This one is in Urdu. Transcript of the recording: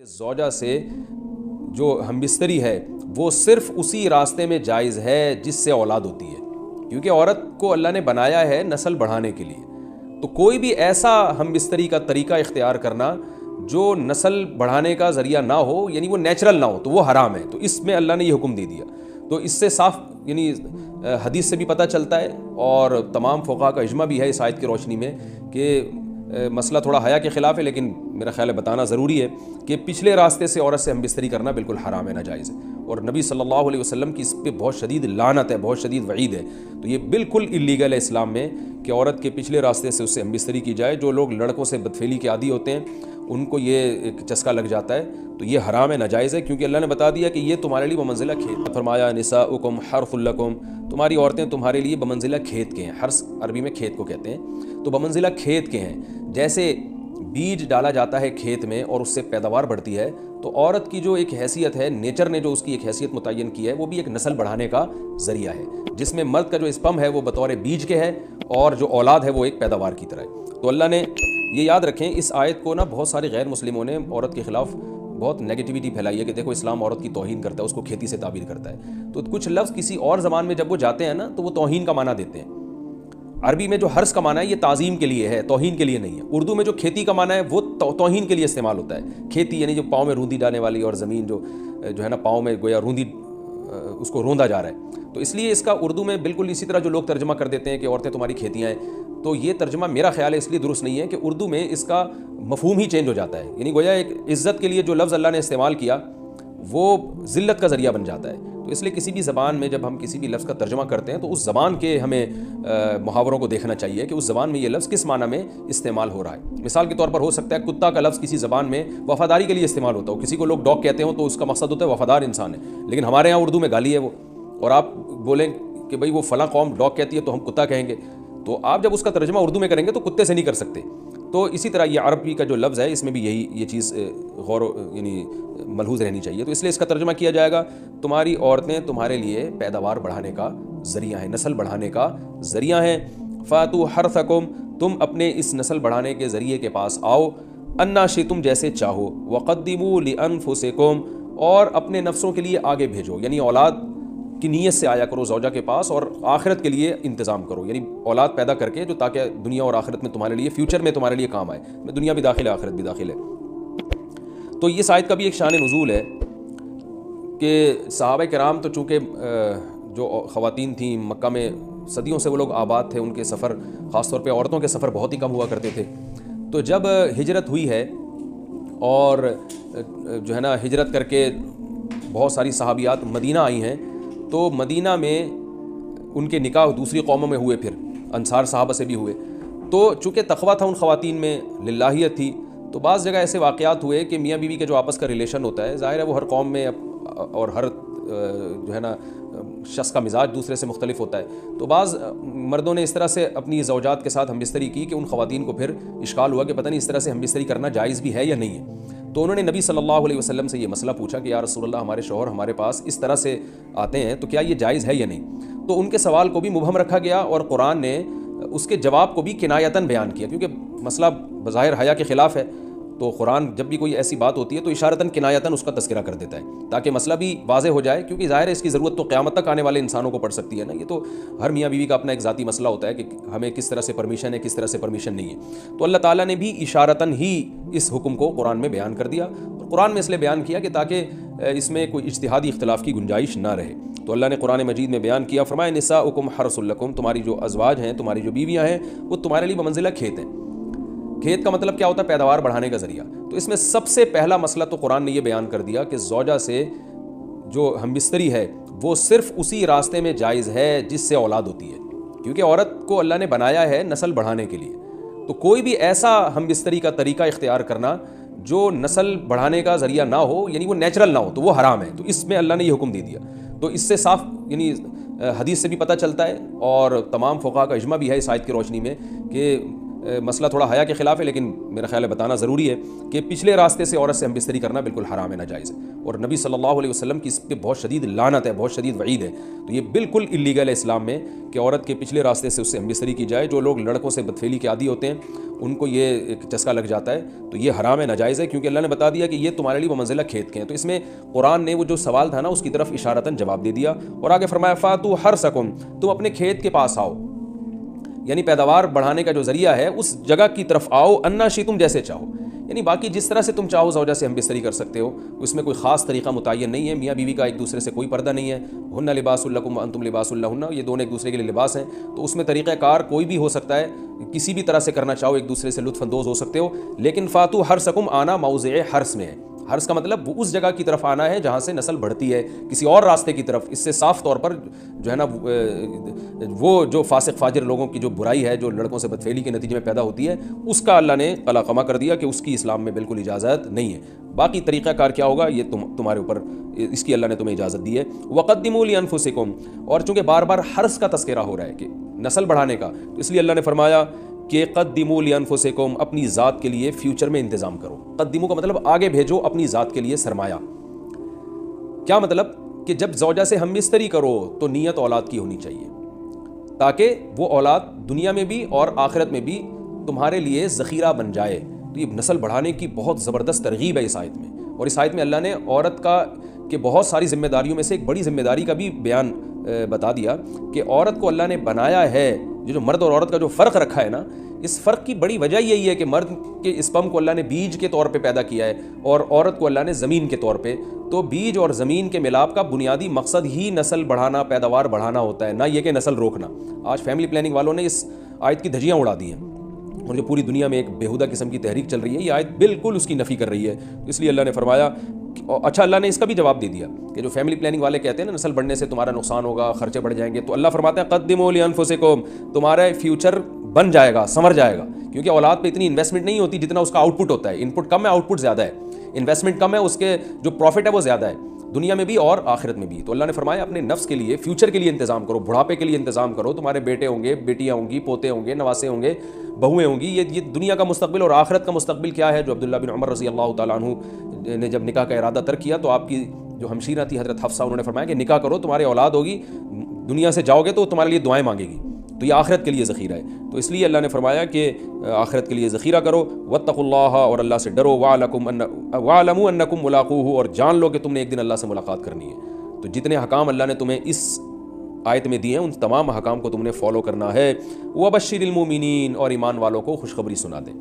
زوجہ سے جو ہم بستری ہے وہ صرف اسی راستے میں جائز ہے جس سے اولاد ہوتی ہے، کیونکہ عورت کو اللہ نے بنایا ہے نسل بڑھانے کے لیے۔ تو کوئی بھی ایسا ہم بستری کا طریقہ اختیار کرنا جو نسل بڑھانے کا ذریعہ نہ ہو، یعنی وہ نیچرل نہ ہو، تو وہ حرام ہے۔ تو اس میں اللہ نے یہ حکم دے دیا۔ تو اس سے صاف یعنی حدیث سے بھی پتہ چلتا ہے، اور تمام فقہاء کا اجماع بھی ہے اس آیت کی روشنی میں کہ مسئلہ تھوڑا حیا کے خلاف ہے، لیکن میرا خیال ہے بتانا ضروری ہے کہ پچھلے راستے سے عورت سے ہم بستری کرنا بالکل حرام ہے، ناجائز ہے، اور نبی صلی اللہ علیہ وسلم کی اس پہ بہت شدید لعنت ہے، بہت شدید وعید ہے۔ تو یہ بالکل اللیگل ہے اسلام میں کہ عورت کے پچھلے راستے سے اس سے ہم بستری کی جائے۔ جو لوگ لڑکوں سے بدفعلی کے عادی ہوتے ہیں ان کو یہ ایک چسکا لگ جاتا ہے، تو یہ حرام ہے، ناجائز ہے، کیونکہ اللہ نے بتا دیا کہ یہ تمہارے لیے بمنزلہ کھیت۔ فرمایا نساؤکم حرث لکم، تمہاری عورتیں تمہارے لیے بمنزلہ کھیت کے ہیں۔ حرث عربی میں کھیت کو کہتے ہیں، تو بمنزلہ کھیت کے ہیں۔ جیسے بیج ڈالا جاتا ہے کھیت میں اور اس سے پیداوار بڑھتی ہے، تو عورت کی جو ایک حیثیت ہے، نیچر نے جو اس کی ایک حیثیت متعین کی ہے، وہ بھی ایک نسل بڑھانے کا ذریعہ ہے، جس میں مرد کا جو اسپم ہے وہ بطور بیج کے ہے اور جو اولاد ہے وہ ایک پیداوار کی طرح ہے۔ تو اللہ نے یہ یاد رکھیں، اس آیت کو نا بہت سارے غیر مسلموں نے عورت کے خلاف بہت نیگیٹیوٹی پھیلائی ہے کہ دیکھو اسلام عورت کی توہین کرتا ہے، اس کو کھیتی سے تعبیر کرتا ہے۔ تو کچھ لفظ کسی اور زبان میں جب وہ جاتے ہیں نا تو وہ توہین کا معنی دیتے ہیں۔ عربی میں جو حرث کا معنی ہے یہ تعظیم کے لیے ہے، توہین کے لیے نہیں ہے۔ اردو میں جو کھیتی کا معنی ہے وہ توہین کے لیے استعمال ہوتا ہے۔ کھیتی یعنی جو پاؤں میں روندی ڈالنے والی، اور زمین جو ہے نا پاؤں میں گویا روندی، اس کو روندا جا رہا ہے۔ تو اس لیے اس کا اردو میں بالکل اسی طرح جو لوگ ترجمہ کر دیتے ہیں کہ عورتیں تمہاری کھیتیاں ہیں، تو یہ ترجمہ میرا خیال ہے اس لیے درست نہیں ہے کہ اردو میں اس کا مفہوم ہی چینج ہو جاتا ہے، یعنی گویا ایک عزت کے لیے جو لفظ اللہ نے استعمال کیا وہ ذلت کا ذریعہ بن جاتا ہے۔ تو اس لیے کسی بھی زبان میں جب ہم کسی بھی لفظ کا ترجمہ کرتے ہیں تو اس زبان کے ہمیں محاوروں کو دیکھنا چاہیے کہ اس زبان میں یہ لفظ کس معنی میں استعمال ہو رہا ہے۔ مثال کے طور پر ہو سکتا ہے کتا کا لفظ کسی زبان میں وفاداری کے لیے استعمال ہوتا ہو، کسی کو لوگ ڈاگ کہتے ہوں تو اس کا مقصد ہوتا ہے وفادار انسان ہے، لیکن ہمارے یہاں اردو میں گالی ہے وہ، اور آپ بولیں کہ بھئی وہ فلاں قوم ڈاگ کہتی ہے تو ہم کتا کہیں گے، تو آپ جب اس کا ترجمہ اردو میں کریں گے تو کتے سے نہیں کر سکتے۔ تو اسی طرح یہ عربی کا جو لفظ ہے اس میں بھی یہ چیز یعنی ملحوظ رہنی چاہیے۔ تو اس لیے اس کا ترجمہ کیا جائے گا تمہاری عورتیں تمہارے لیے پیداوار بڑھانے کا ذریعہ ہیں، نسل بڑھانے کا ذریعہ ہیں۔ فاتوا حرثکم، تم اپنے اس نسل بڑھانے کے ذریعے کے پاس آؤ، انا شئتم، جیسے چاہو، وقدموا لانفسکم، اور اپنے نفسوں کے لیے آگے بھیجو، یعنی اولاد کی نیت سے آیا کرو زوجہ کے پاس، اور آخرت کے لیے انتظام کرو، یعنی اولاد پیدا کر کے جو تاکہ دنیا اور آخرت میں تمہارے لیے، فیوچر میں تمہارے لیے کام آئے، دنیا بھی داخل ہے آخرت بھی داخل ہے۔ تو یہ آیت کا بھی ایک شان نزول ہے کہ صحابہ کرام تو چونکہ جو خواتین تھیں مکہ میں صدیوں سے وہ لوگ آباد تھے، ان کے سفر خاص طور پہ عورتوں کے سفر بہت ہی کم ہوا کرتے تھے۔ تو جب ہجرت ہوئی ہے اور جو ہے نا ہجرت کر کے بہت ساری صحابیات مدینہ آئی ہیں، تو مدینہ میں ان کے نکاح دوسری قوموں میں ہوئے، پھر انصار صحابہ سے بھی ہوئے۔ تو چونکہ تقویٰ تھا ان خواتین میں، للہیت تھی، تو بعض جگہ ایسے واقعات ہوئے کہ میاں بیوی کے جو آپس کا ریلیشن ہوتا ہے، ظاہر ہے وہ ہر قوم میں اور ہر جو ہے نا شخص کا مزاج دوسرے سے مختلف ہوتا ہے، تو بعض مردوں نے اس طرح سے اپنی زوجات کے ساتھ ہم بستری کی کہ ان خواتین کو پھر اشکال ہوا کہ پتہ نہیں اس طرح سے ہم بستری کرنا جائز بھی ہے یا نہیں ہے۔ تو انہوں نے نبی صلی اللہ علیہ وسلم سے یہ مسئلہ پوچھا کہ یا رسول اللہ، ہمارے شوہر ہمارے پاس اس طرح سے آتے ہیں تو کیا یہ جائز ہے یا نہیں؟ تو ان کے سوال کو بھی مبہم رکھا گیا، اور قرآن نے اس کے جواب کو بھی کنایتاً بیان کیا، کیونکہ مسئلہ بظاہر حیا کے خلاف ہے، تو قرآن جب بھی کوئی ایسی بات ہوتی ہے تو اشارتاً کنایتاً اس کا تذکرہ کر دیتا ہے تاکہ مسئلہ بھی واضح ہو جائے، کیونکہ ظاہر ہے اس کی ضرورت تو قیامت تک آنے والے انسانوں کو پڑ سکتی ہے نا، یہ تو ہر میاں بیوی کا اپنا ایک ذاتی مسئلہ ہوتا ہے کہ ہمیں کس طرح سے پرمیشن ہے، کس طرح سے پرمیشن نہیں ہے۔ تو اللہ تعالیٰ نے بھی اشارتاً ہی اس حکم کو قرآن میں بیان کر دیا، اور قرآن میں اس لیے بیان کیا کہ تاکہ اس میں کوئی اجتہادی اختلاف کی گنجائش نہ رہے۔ تو اللہ نے قرآن مجید میں بیان کیا، فرمایا نساؤکم حرث لکم، تمہاری جو ازواج ہیں، تمہاری جو بیویاں ہیں، وہ تمہارے لیے بمنزلہ کھیت ہیں۔ کھیت کا مطلب کیا ہوتا ہے؟ پیداوار بڑھانے کا ذریعہ۔ تو اس میں سب سے پہلا مسئلہ تو قرآن نے یہ بیان کر دیا کہ زوجہ سے جو ہم بستری ہے وہ صرف اسی راستے میں جائز ہے جس سے اولاد ہوتی ہے، کیونکہ عورت کو اللہ نے بنایا ہے نسل بڑھانے کے لیے۔ تو کوئی بھی ایسا ہم بستری کا طریقہ اختیار کرنا جو نسل بڑھانے کا ذریعہ نہ ہو، یعنی وہ نیچرل نہ ہو، تو وہ حرام ہے۔ تو اس میں اللہ نے یہ حکم دے دیا۔ تو اس سے صاف یعنی حدیث سے بھی پتہ چلتا ہے، اور تمام فقہاء کا اجماع بھی ہے اس آیت کی روشنی میں کہ مسئلہ تھوڑا حیا کے خلاف ہے لیکن میرا خیال ہے بتانا ضروری ہے کہ پچھلے راستے سے عورت سے ہم بستری کرنا بالکل حرام ہے، ناجائز ہے، اور نبی صلی اللہ علیہ وسلم کی اس پہ بہت شدید لعنت ہے، بہت شدید وعید ہے. تو یہ بالکل اللیگل ہے اسلام میں کہ عورت کے پچھلے راستے سے اس سے ہم بستری کی جائے. جو لوگ لڑکوں سے بدفعلی کے عادی ہوتے ہیں ان کو یہ ایک چسکا لگ جاتا ہے، تو یہ حرام ہے، ناجائز ہے، کیونکہ اللہ نے بتا دیا کہ یہ تمہارے لیے بمنزلہ کھیت کے ہیں. تو اس میں قرآن نے وہ جو سوال تھا نا اس کی طرف اشارتاً جواب دے دیا، اور آگے فرمایا فاتو حرثکم، تم اپنے کھیت کے پاس آؤ، یعنی پیداوار بڑھانے کا جو ذریعہ ہے اس جگہ کی طرف آؤ، انا شئتم، جیسے چاہو، یعنی باقی جس طرح سے تم چاہو زوجہ سے ہم بستری کر سکتے ہو، اس میں کوئی خاص طریقہ متعین نہیں ہے. میاں بیوی کا ایک دوسرے سے کوئی پردہ نہیں ہے. ہن لباس لکم وانتم لباس لہن، یہ دونوں ایک دوسرے کے لیے لباس ہیں. تو اس میں طریقہ کار کوئی بھی ہو سکتا ہے، کسی بھی طرح سے کرنا چاہو ایک دوسرے سے لطف اندوز ہو سکتے ہو. لیکن فاتو حرثکم، آنا موضع حرث میں ہے. حرث کا مطلب وہ اس جگہ کی طرف آنا ہے جہاں سے نسل بڑھتی ہے، کسی اور راستے کی طرف. اس سے صاف طور پر جو ہے نا وہ جو فاسق فاجر لوگوں کی جو برائی ہے جو لڑکوں سے بدفعلی کے نتیجے میں پیدا ہوتی ہے، اس کا اللہ نے قلعہ کر دیا کہ اس کی اسلام میں بالکل اجازت نہیں ہے. باقی طریقہ کار کیا ہوگا یہ تمہارے اوپر، اس کی اللہ نے تمہیں اجازت دی ہے. وقدموا لانفسکم، اور چونکہ بار بار حرث کا تذکرہ ہو رہا ہے کہ نسل بڑھانے کا، تو اس لیے اللہ نے فرمایا کہ قدموا لانفسکم، اپنی ذات کے لیے فیوچر میں انتظام کرو. قدموا کا مطلب آگے بھیجو اپنی ذات کے لیے سرمایہ. کیا مطلب؟ کہ جب زوجہ سے ہم بستری کرو تو نیت اولاد کی ہونی چاہیے، تاکہ وہ اولاد دنیا میں بھی اور آخرت میں بھی تمہارے لیے ذخیرہ بن جائے. تو یہ نسل بڑھانے کی بہت زبردست ترغیب ہے اس آیت میں. اور اس آیت میں اللہ نے عورت کا کہ بہت ساری ذمہ داریوں میں سے ایک بڑی ذمہ داری کا بھی بیان بتا دیا کہ عورت کو اللہ نے بنایا ہے. جو مرد اور عورت کا جو فرق رکھا ہے نا، اس فرق کی بڑی وجہ یہی ہے کہ مرد کے اسپم کو اللہ نے بیج کے طور پہ پیدا کیا ہے اور عورت کو اللہ نے زمین کے طور پہ. تو بیج اور زمین کے ملاپ کا بنیادی مقصد ہی نسل بڑھانا، پیداوار بڑھانا ہوتا ہے، نہ یہ کہ نسل روکنا. آج فیملی پلاننگ والوں نے اس آیت کی دھجیاں اڑا دی ہیں، اور جو پوری دنیا میں ایک بےہودہ قسم کی تحریک چل رہی ہے، یہ آیت بالکل اس کی نفی کر رہی ہے. اس لیے اللہ نے فرمایا، اچھا اللہ نے اس کا بھی جواب دے دیا کہ جو فیملی پلاننگ والے کہتے ہیں نا نسل بڑھنے سے تمہارا نقصان ہوگا، خرچے بڑھ جائیں گے، تو اللہ فرماتا ہے قدموا لانفسکم، تمہارا فیوچر بن جائے گا، سنور جائے گا. کیونکہ اولاد پہ اتنی انویسٹمنٹ نہیں ہوتی جتنا اس کا آؤٹ پٹ ہوتا ہے. ان پٹ کم ہے، آؤٹ پٹ زیادہ ہے. انویسٹمنٹ کم ہے، اس کے جو پروفٹ ہے وہ زیادہ ہے، دنیا میں بھی اور آخرت میں بھی. تو اللہ نے فرمایا اپنے نفس کے لیے، فیوچر کے لیے انتظام کرو، بڑھاپے کے لیے انتظام کرو. تمہارے بیٹے ہوں گے، بیٹیاں ہوں گی، پوتے ہوں گے، نواسے ہوں گے، بہویں ہوں گی. یہ دنیا کا مستقبل اور آخرت کا مستقبل کیا ہے. جو عبداللہ بن عمر رضی اللہ تعالیٰ عنہ نے جب نکاح کا ارادہ ترک کیا تو آپ کی جو ہمشیرہ تھی حضرت حفصہ، انہوں نے فرمایا کہ نکاح کرو، تمہاری اولاد ہوگی، دنیا سے جاؤ گے تو تمہارے لیے دعائیں مانگے گی. تو یہ آخرت کے لیے ذخیرہ ہے. تو اس لیے اللہ نے فرمایا کہ آخرت کے لیے ذخیرہ کرو. واتقوا اللہ، اور اللہ سے ڈرو. واعلموا انکم ملاقوہ، اور جان لو کہ تم نے ایک دن اللہ سے ملاقات کرنی ہے. تو جتنے حکام اللہ نے تمہیں اس آیت میں دیے ہیں ان تمام حکام کو تم نے فالو کرنا ہے. وبشر المومنین، اور ایمان والوں کو خوشخبری سنا دیں.